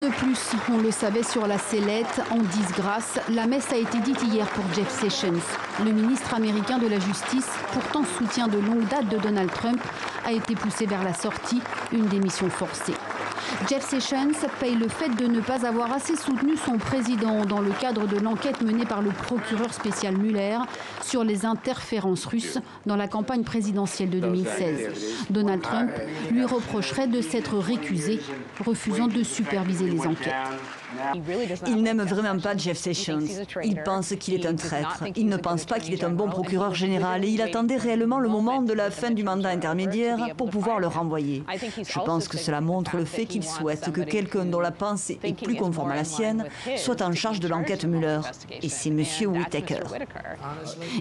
de plus, on le savait, sur la sellette, en disgrâce. La messe a été dite hier pour Jeff Sessions. Le ministre américain de la Justice, pourtant soutien de longue date de Donald Trump, a été poussé vers la sortie, une démission forcée. Jeff Sessions paye le fait de ne pas avoir assez soutenu son président dans le cadre de l'enquête menée par le procureur spécial Mueller sur les interférences russes dans la campagne présidentielle de 2016. Donald Trump lui reprocherait de s'être récusé, refusant de superviser les enquêtes. Il n'aime vraiment pas Jeff Sessions. Il pense qu'il est un traître. Il ne pense pas qu'il est un bon procureur général et il attendait réellement le moment de la fin du mandat intermédiaire pour pouvoir le renvoyer. Je pense que cela montre le fait qu'il souhaite que quelqu'un dont la pensée est plus conforme à la sienne soit en charge de l'enquête Mueller. Et c'est M. Whitaker.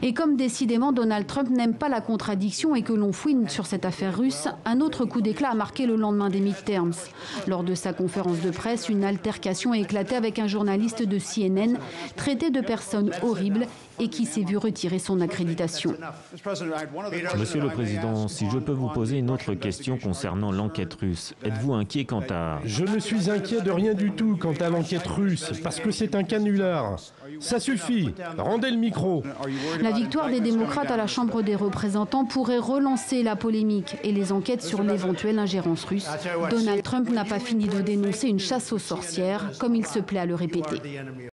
Et comme décidément Donald Trump n'aime pas la contradiction et que l'on fouine sur cette affaire russe, un autre coup d'éclat a marqué le lendemain des midterms. Lors de sa conférence de presse, une altercation a éclaté avec un journaliste de CNN traité de personne horrible et qui s'est vu retirer son accréditation. Monsieur le Président, si je peux vous poser une autre question concernant l'enquête russe, êtes-vous inquiet quant à... Je ne suis inquiet de rien du tout quant à l'enquête russe, parce que c'est un canular. Ça suffit, rendez le micro. La victoire des démocrates à la Chambre des représentants pourrait relancer la polémique et les enquêtes sur l'éventuelle ingérence russe. Donald Trump n'a pas fini de dénoncer une chasse aux sorcières, comme il se plaît à le répéter.